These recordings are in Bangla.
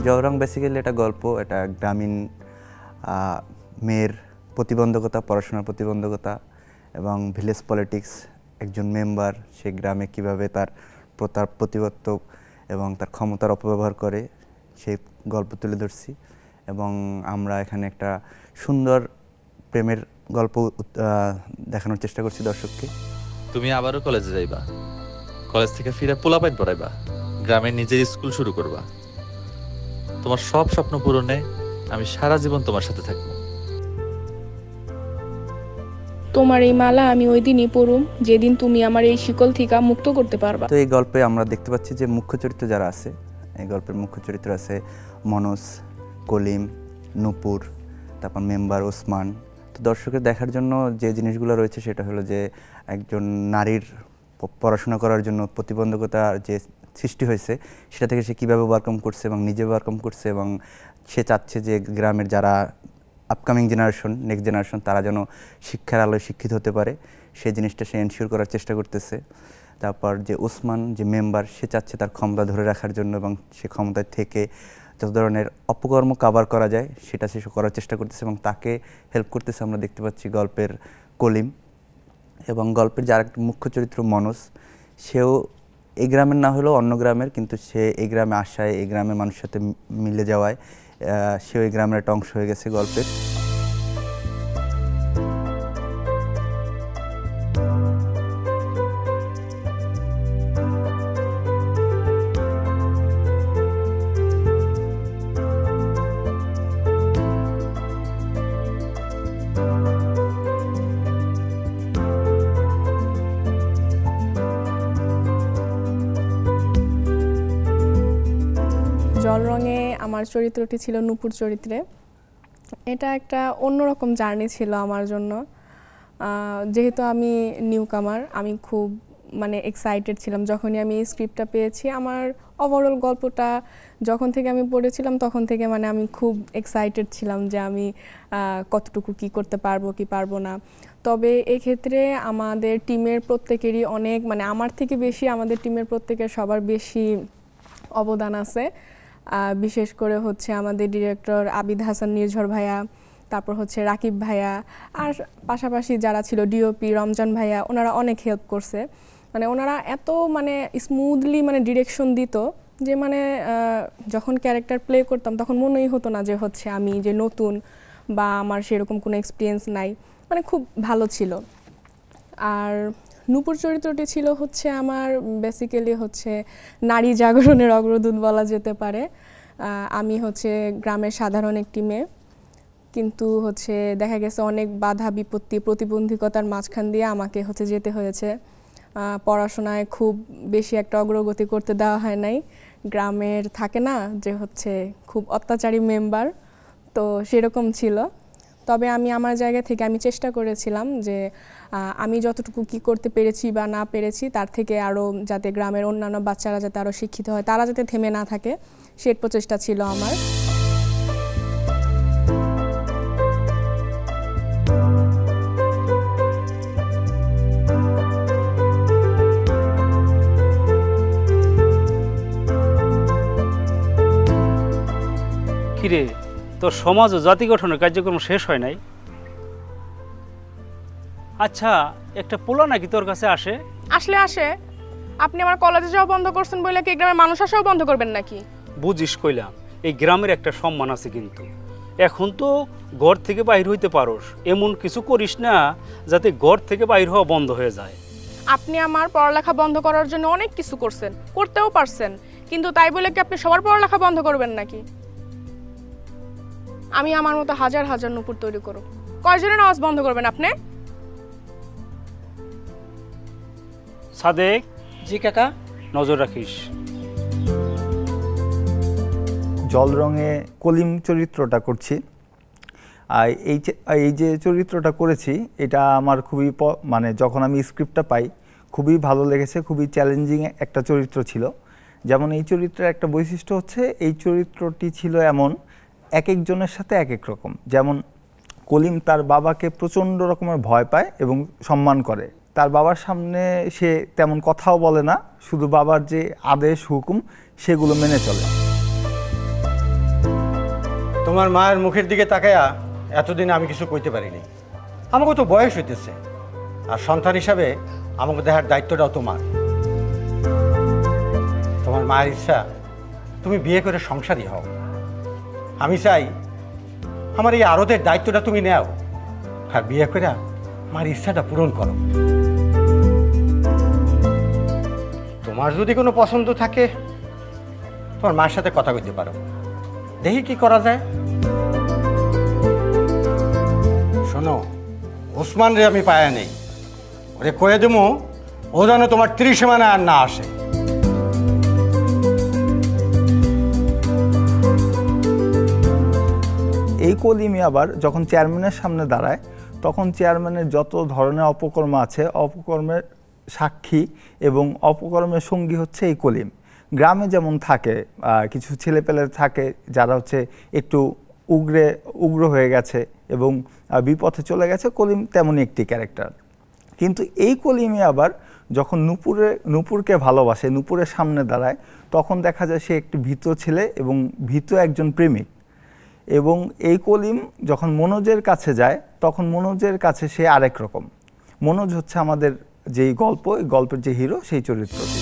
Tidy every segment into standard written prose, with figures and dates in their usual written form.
জলরং বেসিক্যালি এটা গল্প, এটা গ্রামীণ মেয়ের প্রতিবন্ধকতা, পড়াশোনার প্রতিবন্ধকতা এবং ভিলেজ পলিটিক্স, একজন মেম্বার সে গ্রামে কীভাবে তার প্রতিপত্ত এবং তার ক্ষমতার অপব্যবহার করে সেই গল্প তুলে ধরছি। এবং আমরা এখানে একটা সুন্দর প্রেমের গল্প দেখানোর চেষ্টা করছি দর্শককে। তুমি আবারও কলেজে যাইবা, কলেজ থেকে ফিরে পোলাপাইন পড়াইবা, গ্রামের নিজের স্কুল শুরু করবা। তোমার সব স্বপ্ন পূরণে আমি সারা জীবন তোমার সাথে থাকবো। তোমার এই মালা আমি ওই দিনই পড়ুম যেদিন তুমি আমার এই শিকল থেকে মুক্ত করতে পারবা। তো এই গল্পে আমরা দেখতে পাচ্ছি যে মুখ্য চরিত্র যারা আছে, এই গল্পের মুখ্য চরিত্র আছে মনোজ, কলিম, নূপুর, তারপর মেম্বার ওসমান। তো দর্শকের দেখার জন্য যে জিনিসগুলো রয়েছে সেটা হলো যে একজন নারীর পড়াশোনা করার জন্য প্রতিবন্ধকতা যে সৃষ্টি হয়েছে সেটা থেকে সে কীভাবে ওভারকাম করছে এবং নিজে ওভারকাম করছে, এবং সে চাচ্ছে যে গ্রামের যারা আপকামিং জেনারেশন, নেক্সট জেনারেশন, তারা যেন শিক্ষার আলোয় শিক্ষিত হতে পারে, সেই জিনিসটা সে এনশিওর করার চেষ্টা করতেছে। তারপর যে ওসমান যে মেম্বার, সে চাচ্ছে তার ক্ষমতা ধরে রাখার জন্য এবং সে ক্ষমতায় থেকে যত ধরনের অপকর্ম কাভার করা যায় সেটা সে করার চেষ্টা করতেছে এবং তাকে হেল্প করতেছে আমরা দেখতে পাচ্ছি গল্পের কলিম। এবং গল্পের যার একটা মুখ্য চরিত্র মনোজ, সেও এই গ্রামের না হলেও অন্য গ্রামের, কিন্তু সে এই গ্রামে আসায়, এই গ্রামের মানুষের সাথে মিলে যাওয়ায় সেও এই গ্রামের একটা অংশ হয়ে গেছে গল্পের। জলরঙে আমার চরিত্রটি ছিল নূপুর চরিত্রে। এটা একটা অন্যরকম জার্নি ছিল আমার জন্য। যেহেতু আমি নিউ কামার, আমি খুব এক্সাইটেড ছিলাম যখনই আমি স্ক্রিপ্টটা পেয়েছি। আমার ওভারঅল গল্পটা যখন থেকে আমি পড়েছিলাম তখন থেকে আমি খুব এক্সাইটেড ছিলাম যে আমি কতটুকু কি করতে পারবো কি পারবো না। তবে এক্ষেত্রে আমাদের টিমের প্রত্যেকেরই অনেক আমার থেকে বেশি আমাদের টিমের প্রত্যেকের সবার বেশি অবদান আছে। বিশেষ করে হচ্ছে আমাদের ডিরেক্টর আবিদ হাসান নির্ঝর ভাইয়া, তারপর হচ্ছে রাকিব ভাইয়া, আর পাশাপাশি যারা ছিল ডিওপি রমজান ভাইয়া, ওনারা অনেক হেল্প করছে। ওনারা এত স্মুথলি ডিরেকশন দিত যে যখন ক্যারেক্টার প্লে করতাম তখন মনেই হতো না যে হচ্ছে আমি যে নতুন বা আমার সেরকম কোনো এক্সপিরিয়েন্স নাই, খুব ভালো ছিল। আর নূপুর চরিত্রটি ছিল হচ্ছে আমার বেসিক্যালি হচ্ছে নারী জাগরণের অগ্রদূত বলা যেতে পারে। আমি হচ্ছে গ্রামের সাধারণ একটি মেয়ে, কিন্তু হচ্ছে দেখা গেছে অনেক বাধা বিপত্তি প্রতিবন্ধকতার মাঝখান দিয়ে আমাকে হচ্ছে যেতে হয়েছে। পড়াশোনায় খুব বেশি একটা অগ্রগতি করতে দেওয়া হয় নাই। গ্রামের থাকে না যে হচ্ছে খুব অত্যাচারী মেম্বার, তো সেরকম ছিল। তবে আমি আমার জায়গা থেকে আমি চেষ্টা করেছিলাম যে আমি যতটুকু কি করতে পেরেছি বা না পেরেছি তার থেকে আরও যাতে গ্রামের অন্যান্য বাচ্চারা যাতে আরও শিক্ষিত হয়, তারা যাতে থেমে না থাকে, সেই প্রচেষ্টা ছিল আমার। কিরে, তোর সমাজ ও জাতি গঠনের কার্যক্রম শেষ হয় নাই? আচ্ছা, একটা পোলা নাকি তোর কাছে আসে? আসে। আপনি আমার কলেজে যাওয়া বন্ধ করছেন বলে কি গ্রামের মানুষ আসাও বন্ধ করবেন নাকি? বুঝিস কইলাম, এই গ্রামের একটা সম্মান আছে, কিন্তু এখন তো ঘর থেকে বাইর হইতে পারোস, এমন কিছু করিস না যাতে ঘর থেকে বাইর হওয়া বন্ধ হয়ে যায়। আপনি আমার পড়ালেখা বন্ধ করার জন্য অনেক কিছু করছেন, করতেও পারছেন, কিন্তু তাই বলে কি আপনি সবার পড়ালেখা বন্ধ করবেন নাকি? আমি আমার মতো হাজার হাজার নূপুর তৈরি করব, কয়জনের আওয়াজ বন্ধ করবেন আপনি? সাদেক। জি কাকা। নজর রাখিস। জলরঙে কলিম চরিত্রটা করছি। আর এই যে চরিত্রটা করেছি এটা আমার খুবই যখন আমি স্ক্রিপ্টটা পাই খুবই ভালো লেগেছে, খুবই চ্যালেঞ্জিং একটা চরিত্র ছিল। যেমন এই চরিত্রের একটা বৈশিষ্ট্য হচ্ছে এই চরিত্রটি ছিল এমন এক একজনের সাথে এক এক রকম। যেমন কলিম তার বাবাকে প্রচণ্ড রকমের ভয় পায় এবং সম্মান করে। তার বাবার সামনে সে তেমন কথাও বলে না, শুধু বাবার যে আদেশ হুকুম সেগুলো মেনে চলে। তোমার মায়ের মুখের দিকে তাকায়া এতদিন আমি কিছু কইতে পারিনি। আমাকে তো বয়স হইতেছে, আর সন্তান হিসাবে আমাকে দেখার দায়িত্বটাও তোমার। তোমার মায়ের ইচ্ছা তুমি বিয়ে করে সংসারী হও। আমি চাই আমার এই আরতের দায়িত্বটা তুমি নেও, আর বিয়ে করে মার ইচ্ছাটা পূরণ করো। তোমার যদি কোনো পছন্দ থাকে তোমার মায়ের সাথে কথা কইতে পারো, দেখি কি করা যায়। শোনো, ওসমান রে আমি পায়া নেই, ওরে কয়ে দেবো ও যেন তোমার 30 মানে আর না আসে। এই কলিমই আবার যখন চেয়ারম্যানের সামনে দাঁড়ায় তখন চেয়ারম্যানের যত ধরনের অপকর্ম আছে অপকর্মের সাক্ষী এবং অপকর্মের সঙ্গী হচ্ছে এই কলিম। গ্রামে যেমন থাকে কিছু ছেলেপেলে থাকে যারা হচ্ছে একটু উগ্র হয়ে গেছে এবং বিপথে চলে গেছে, কলিম তেমনই একটি ক্যারেক্টার। কিন্তু এই কলিমই আবার যখন নূপুরকে ভালোবাসে, নূপুরের সামনে দাঁড়ায়, তখন দেখা যায় সে একটি ভীত ছেলে এবং ভীত একজন প্রেমিক। এবং এই কলিম যখন মনোজের কাছে যায় তখন মনোজের কাছে সে আরেক রকম। মনোজ হচ্ছে আমাদের যেই গল্প, এই গল্পের যে হিরো, সেই চরিত্রটি।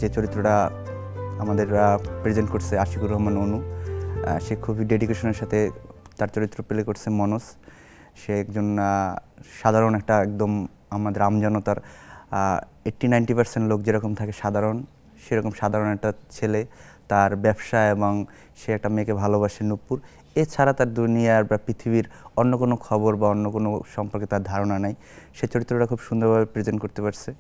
যে চরিত্রটা আমাদের প্রেজেন্ট করছে আশিকুর রহমান অনু, সে খুবই ডেডিকেশনের সাথে তার চরিত্র প্লে করছে মনোজ। সে একজন সাধারণ একটা একদম আমাদের আমজনতার 80-90% লোক যেরকম থাকে সাধারণ, সেরকম সাধারণ একটা ছেলে। তার ব্যবসা এবং সে একটা মেয়েকে ভালোবাসে নূপুর, এছাড়া তার দুনিয়ার বা পৃথিবীর অন্য কোনো খবর বা অন্য কোনো সম্পর্কে তার ধারণা নাই। সে চরিত্রটা খুব সুন্দরভাবে প্রেজেন্ট করতে পারছে।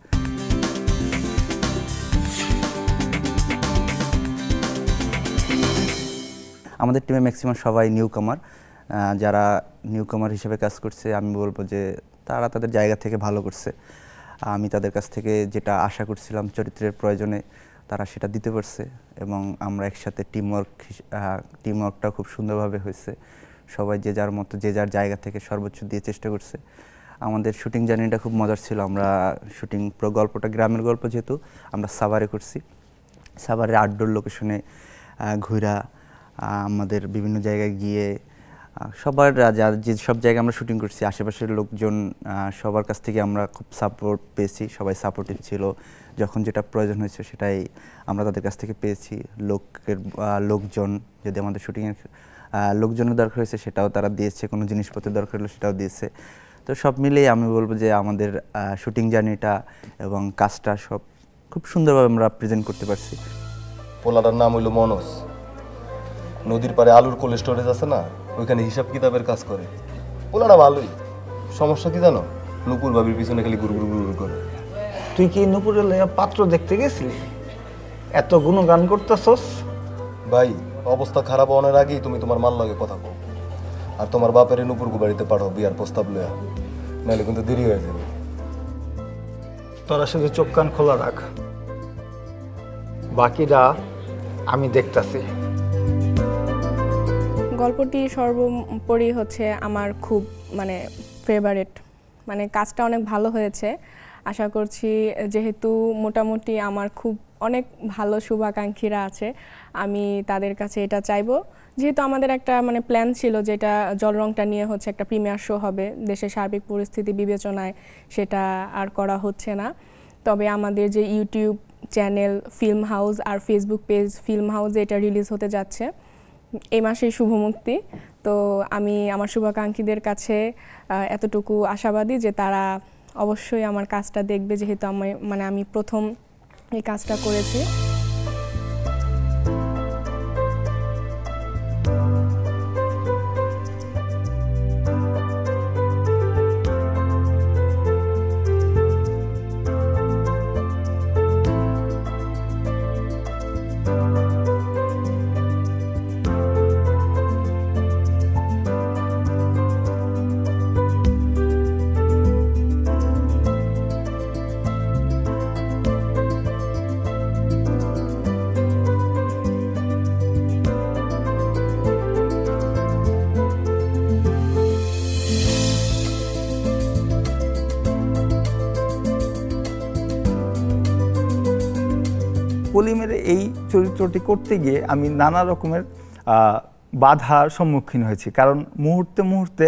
আমাদের টিমে ম্যাক্সিমাম সবাই নিউ কামার। যারা নিউ কামার হিসেবে কাজ করছে আমি বলবো যে তারা তাদের জায়গা থেকে ভালো করছে। আমি তাদের কাছ থেকে যেটা আশা করছিলাম চরিত্রের প্রয়োজনে তারা সেটা দিতে পারছে, এবং আমরা একসাথে টিমওয়ার্কটা খুব সুন্দরভাবে হয়েছে। সবাই যে যার মতো যে যার জায়গা থেকে সর্বোচ্চ দিয়ে চেষ্টা করছে। আমাদের শুটিং জার্নিটা খুব মজার ছিল। আমরা শুটিং পুরো গল্পটা গ্রামের গল্প, যেহেতু আমরা সাভারে করছি। সাভারের আউটডোর লোকেশনে ঘুরা, আমাদের বিভিন্ন জায়গায় গিয়ে সবার যে সব জায়গায় আমরা শুটিং করছি আশেপাশের লোকজন সবার কাছ থেকে আমরা খুব সাপোর্ট পেয়েছি। সবাই সাপোর্টিভ ছিল, যখন যেটা প্রয়োজন হয়েছে সেটাই আমরা তাদের কাছ থেকে পেয়েছি। লোকজন যদি আমাদের শুটিংয়ের লোকজনের দরকার হয়েছে সেটাও তারা দিয়েছে, কোনো জিনিসপত্রের দরকার হলো সেটাও দিয়েছে। তো সব মিলিয়ে আমি বলবো যে আমাদের শুটিং জার্নিটা এবং কাজটা সব খুব সুন্দরভাবে আমরা প্রেজেন্ট করতে পারছি। পোলাটার নাম হইল মনোজ। নদীর পাড়ে আলুর কোল্ড স্টোরেজ আছে না, ওইখানে হিসাব কিতাবের কাজ করে। পোলাটা ভালোই, সমস্যা কি জানো, নূপুর ভাবির পিছনে খালি গুরু গুরু গুরু করে। তুই কি নূপুরের পাত্র দেখতে গেছিলি? এত গুণগান করতেছস? ভাই, অবস্থা খারাপ হওয়ার আগেই তুমি তোমার মাল লাগে কথা কও, আর তোমার বাপের নূপুরকে বাড়িতে পাঠাও বিয়ার প্রস্তাব লয়া, নাহলে কিন্তু দেরি হয়ে যাবে। তোরা শুধু চোখ কান খোলা রাখ, বাকিটা আমি দেখতাছি। গল্পটি সর্বোপরি হচ্ছে আমার খুব ফেভারিট, কাজটা অনেক ভালো হয়েছে। আশা করছি যেহেতু মোটামুটি আমার খুব অনেক ভালো শুভাকাঙ্ক্ষীরা আছে, আমি তাদের কাছে এটা চাইবো। যেহেতু আমাদের একটা প্ল্যান ছিল যেটা জলরংটা নিয়ে হচ্ছে একটা প্রিমিয়ার শো হবে, দেশের সার্বিক পরিস্থিতি বিবেচনায় সেটা আর করা হচ্ছে না। তবে আমাদের যে ইউটিউব চ্যানেল ফিল্ম হাউস আর ফেসবুক পেজ ফিল্ম হাউসে এটা রিলিজ হতে যাচ্ছে এই মাসেই শুভমুক্তি। তো আমি আমার শুভাকাঙ্ক্ষীদের কাছে এতটুকু আশাবাদী যে তারা অবশ্যই আমার কাজটা দেখবে, যেহেতু আমি প্রথম এই কাজটা করেছি। কলিমের এই চরিত্রটি করতে গিয়ে আমি নানা রকমের বাধার সম্মুখীন হয়েছি, কারণ মুহূর্তে মুহূর্তে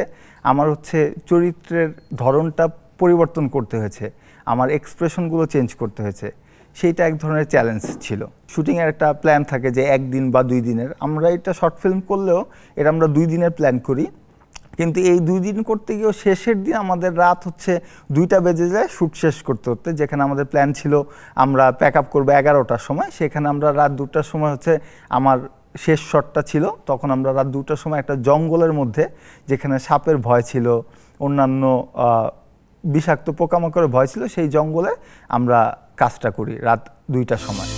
আমার হচ্ছে চরিত্রের ধরনটা পরিবর্তন করতে হয়েছে, আমার এক্সপ্রেশনগুলো চেঞ্জ করতে হয়েছে। সেইটা এক ধরনের চ্যালেঞ্জ ছিল। শুটিংয়ের একটা প্ল্যান থাকে যে 1 দিন বা 2 দিনের, আমরা এটা শর্ট ফিল্ম করলেও এটা আমরা 2 দিনের প্ল্যান করি, কিন্তু এই 2 দিন করতে গিয়েও শেষের দিন আমাদের রাত হচ্ছে 2টা বেজে যায় শ্যুট শেষ করতে হতে। যেখানে আমাদের প্ল্যান ছিল আমরা প্যাক আপ করবো 11টার সময়, সেখানে আমরা রাত 2টার সময় হচ্ছে আমার শেষ শটটা ছিল। তখন আমরা রাত 2টার সময় একটা জঙ্গলের মধ্যে, যেখানে সাপের ভয় ছিল, অন্যান্য বিষাক্ত পোকামাকড়ের ভয় ছিল, সেই জঙ্গলে আমরা কাজটা করি রাত 2টার সময়।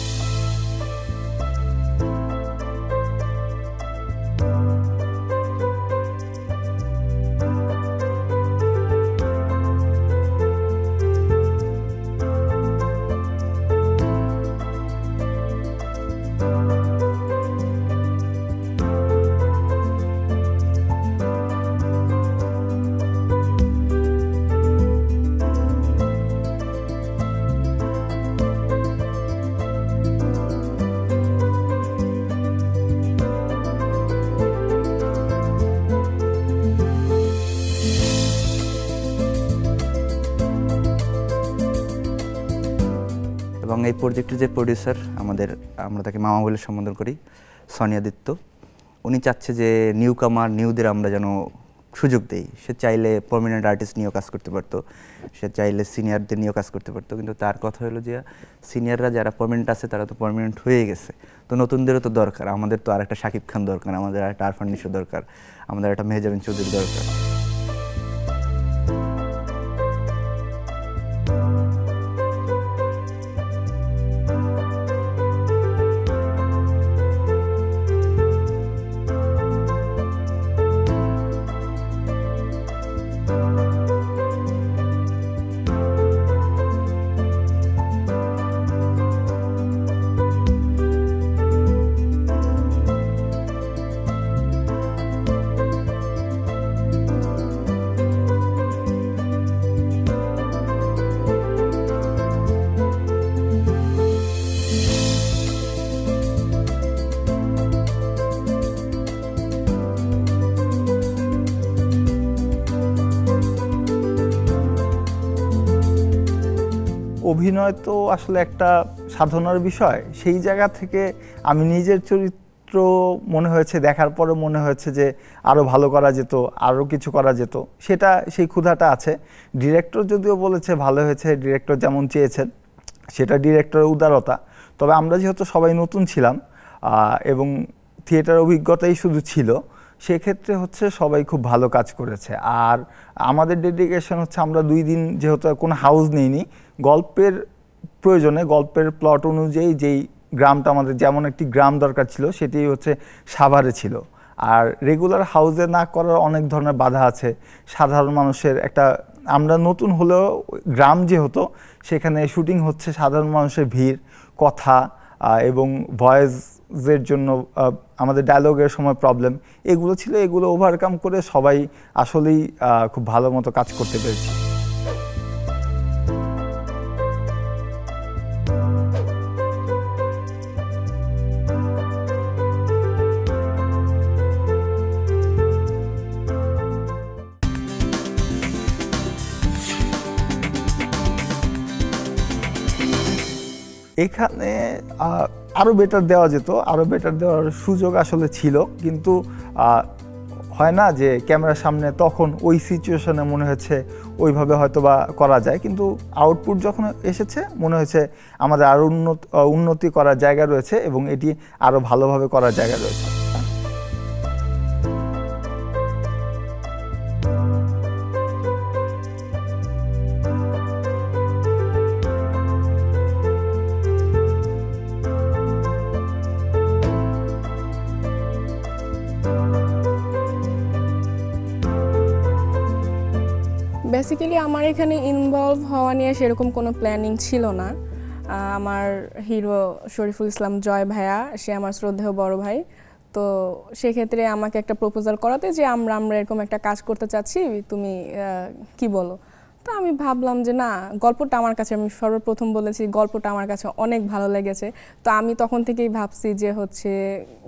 এবং এই প্রজেক্টের যে প্রডিউসার আমরা তাকে মামা বলে সম্বোধন করি, সোনিয়া দত্ত, উনি চাচ্ছে যে নিউদের আমরা যেন সুযোগ দেই। সে চাইলে পার্মানেন্ট আর্টিস্ট নিয়েও কাজ করতে পারতো, সে চাইলে সিনিয়রদের নিয়েও কাজ করতে পারতো, কিন্তু তার কথা হলো যে সিনিয়ররা যারা পার্মানেন্ট আছে তারা তো পার্মানেন্ট হয়ে গেছে, তো নতুনদেরও তো দরকার। আমাদের তো আরেকটা শাকিব খান দরকার, আমাদের আরেকটা আরফান নিশো দরকার, আমাদের একটা মেহজাবিন চৌধুরী দরকার। অভিনয় তো আসলে একটা সাধনার বিষয়। সেই জায়গা থেকে আমি নিজের চরিত্র মনে হয়েছে দেখার পরে মনে হয়েছে যে আরও ভালো করা যেত, আরও কিছু করা যেত, সেই ক্ষুধাটা আছে। ডিরেক্টর যদিও বলেছে ভালো হয়েছে, ডিরেক্টর যেমন চেয়েছেন, সেটা ডিরেক্টরের উদারতা। তবে আমরা যেহেতু সবাই নতুন ছিলাম এবং থিয়েটার অভিজ্ঞতাই শুধু ছিল, সেক্ষেত্রে হচ্ছে সবাই খুব ভালো কাজ করেছে। আর আমাদের ডেডিকেশন হচ্ছে আমরা 2 দিন যেহেতু কোনো হাউস নেইনি, গল্পের প্রয়োজনে গল্পের প্লট অনুযায়ী যেই গ্রামটা আমাদের যেমন একটি গ্রাম দরকার ছিল সেটি হচ্ছে সাভারে ছিল। আর রেগুলার হাউসে না করার অনেক ধরনের বাধা আছে। সাধারণ মানুষের একটা, আমরা নতুন হলেও গ্রাম যেহেতু সেখানে শুটিং হচ্ছে, সাধারণ মানুষের ভিড়, কথা এবং ভয়েসের জন্য আমাদের ডায়লগের সময় প্রবলেম, এগুলো ছিল। এগুলো ওভারকাম করে সবাই আসলেই খুব ভালো মতো কাজ করতে পেরেছি। এখানে আরও বেটার দেওয়া যেত, আরও বেটার দেওয়ার সুযোগ আসলে ছিল, কিন্তু হয় না যে ক্যামেরার সামনে তখন ওই সিচুয়েশনে মনে হয়েছে ওইভাবে হয়তো বা করা যায়, কিন্তু আউটপুট যখন এসেছে মনে হয়েছে আমাদের আরও উন্নতি করার জায়গা রয়েছে এবং এটি আরও ভালোভাবে করার জায়গা রয়েছে। বেসিক্যালি আমার এখানে ইনভলভ হওয়া নিয়ে সেরকম কোনো প্ল্যানিং ছিল না। আমার হিরো শরীফুল ইসলাম জয় ভাইয়া, সে আমার শ্রদ্ধেয় বড় ভাই, তো সেক্ষেত্রে আমাকে একটা প্রপোজাল করাতে যে আমরা এরকম একটা কাজ করতে চাচ্ছি, তুমি কি বলো। তো আমি ভাবলাম যে না, গল্পটা আমার কাছে, আমি সর্বপ্রথম বলেছি গল্পটা আমার কাছে অনেক ভালো লেগেছে। তো আমি তখন থেকেই ভাবছি যে হচ্ছে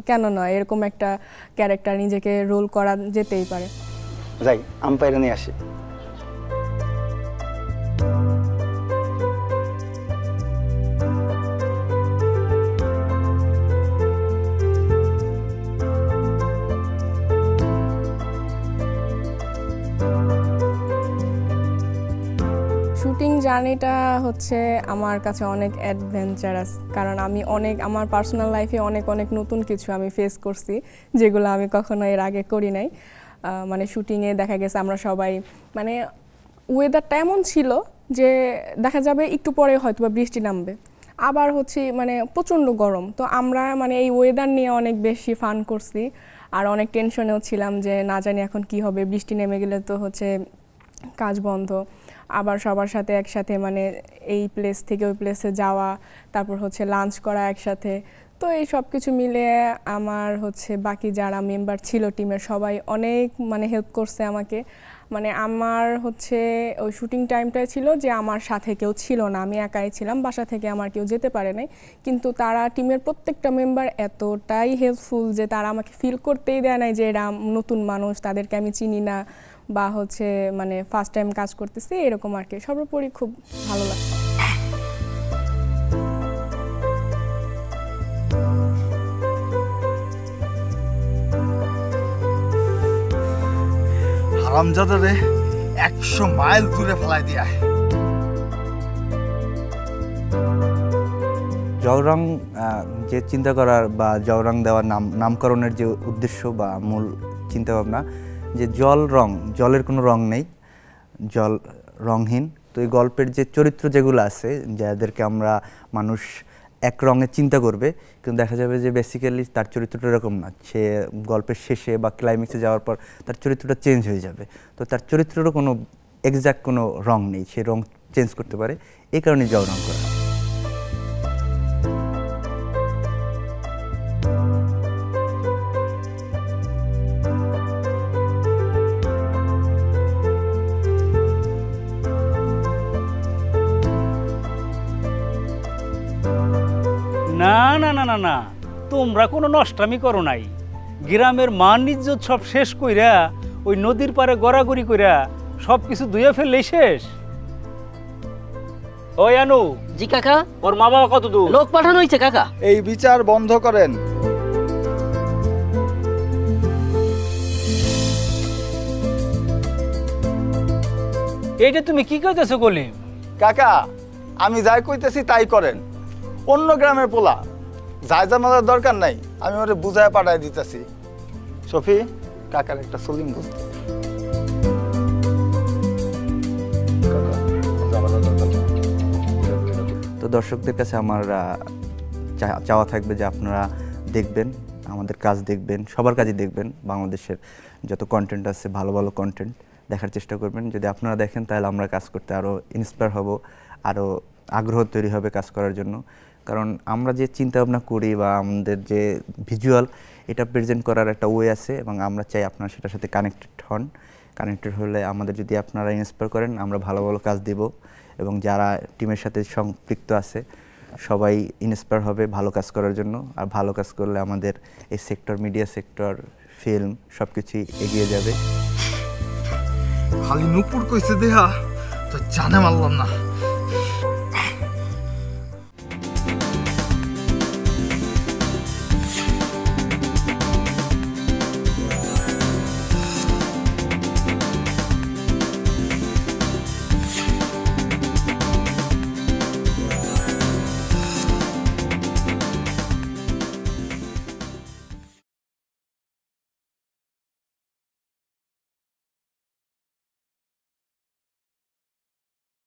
কেন নয়, এরকম একটা ক্যারেক্টার নিজেকে রোল করা যেতেই পারে। যাই আম্পায়ারে নিয়ে আসি। শুটিং জার্নিটা হচ্ছে আমার কাছে অনেক অ্যাডভেঞ্চারাস, কারণ আমি আমার পার্সোনাল লাইফে অনেক নতুন কিছু আমি ফেস করছি, যেগুলো আমি কখনো এর আগে করি নাই। মানে শুটিংয়ে দেখা গেছে আমরা সবাই, মানে ওয়েদারটা এমন ছিল যে দেখা যাবে একটু পরে হয়তো বা বৃষ্টি নামবে, আবার হচ্ছে মানে প্রচণ্ড গরম। তো আমরা মানে এই ওয়েদার নিয়ে অনেক বেশি ফান করছি, আর অনেক টেনশনেও ছিলাম যে না জানি এখন কি হবে, বৃষ্টি নেমে গেলে তো হচ্ছে কাজ বন্ধ। আবার সবার সাথে একসাথে মানে এই প্লেস থেকে ওই প্লেসে যাওয়া, তারপর হচ্ছে লাঞ্চ করা একসাথে। তো এই সব কিছু মিলে আমার হচ্ছে বাকি যারা মেম্বার ছিল টিমের সবাই অনেক মানে হেল্প করছে আমাকে। মানে আমার হচ্ছে ওই শুটিং টাইমটাই ছিল যে আমার সাথে কেউ ছিল না, আমি একাই ছিলাম, বাসা থেকে আমার কেউ যেতে পারে নাই। কিন্তু তারা টিমের প্রত্যেকটা মেম্বার এতটাই হেল্পফুল যে তারা আমাকে ফিল করতেই দেয় নাই যে এরা নতুন মানুষ, তাদেরকে আমি চিনি না, বা হচ্ছে মানে ফার্স্ট টাইম কাজ করতেছি এরকম আর কি। সর্বোপরি খুব ভালো লাগছে। হারামজাদারে 100 মাইল দূরে ফেলাই দিয়া। জলরং যে চিন্তা করার বা জলরং দেওয়ার নামকরণের যে উদ্দেশ্য বা মূল চিন্তাভাবনা, যে জলের কোনো রং নেই, জল রংহীন। তো এই গল্পের যে চরিত্র যেগুলো আছে, যাদেরকে আমরা মানুষ এক রঙে চিন্তা করবে, কিন্তু দেখা যাবে যে বেসিক্যালি তার চরিত্রটা এরকম না। সে গল্পের শেষে বা ক্লাইম্যাক্সে যাওয়ার পর তার চরিত্রটা চেঞ্জ হয়ে যাবে। তো তার চরিত্রেরও কোনো এক্স্যাক্ট কোনো রং নেই, সে রং চেঞ্জ করতে পারে, এই কারণে জল রং করা। না না না না না, তোমরা কোনো নষ্টামি করো নাই। গ্রামের মান ইজ্জত সব শেষ কইরা ওই নদীর পারে গড়াগড়ি কইরা সব কিছু ধুয়ে ফেললেই শেষ। ওই আনু। জি কাকা। ওর মা বাবা কত দূর? লোক পাঠানো হয়েছে কাকা। এই বিচার বন্ধ করেন। এইটা তুমি কি কইতেছো কলিম? কাকা আমি যাই কইতেছি তাই করেন। অন্য গ্রামের পোলা যাই জামালার দরকার নাই, আমি ওরে বুঝায় পাঠাই দিতেছি। সফি, কাকার একটা সলিং বুঝ। তো দর্শকদের কাছে আমার চাওয়া থাকবে যে আপনারা দেখবেন, আমাদের কাজ দেখবেন, সবার কাজই দেখবেন। বাংলাদেশের যত কন্টেন্ট আছে, ভালো ভালো কন্টেন্ট দেখার চেষ্টা করবেন। যদি আপনারা দেখেন তাহলে আমরা কাজ করতে আরও ইন্সপায়ার হব, আরও আগ্রহ তৈরি হবে কাজ করার জন্য। কারণ আমরা যে চিন্তা ভাবনা করি বা আমাদের যে ভিজুয়াল, এটা প্রেজেন্ট করার একটা ওয়ে আছে, এবং আমরা চাই আপনারা সেটার সাথে কানেক্টেড হন। কানেক্টেড হলে আমাদের যদি আপনারা ইন্সপায়ার করেন, আমরা ভালো ভালো কাজ দেব, এবং যারা টিমের সাথে সম্পৃক্ত আছে সবাই ইন্সপায়ার হবে ভালো কাজ করার জন্য। আর ভালো কাজ করলে আমাদের এই সেক্টর, মিডিয়া সেক্টর, ফিল্ম সব কিছুই এগিয়ে যাবে। খালি নুপুর কইছে দেহা তো জানে মারলাম না।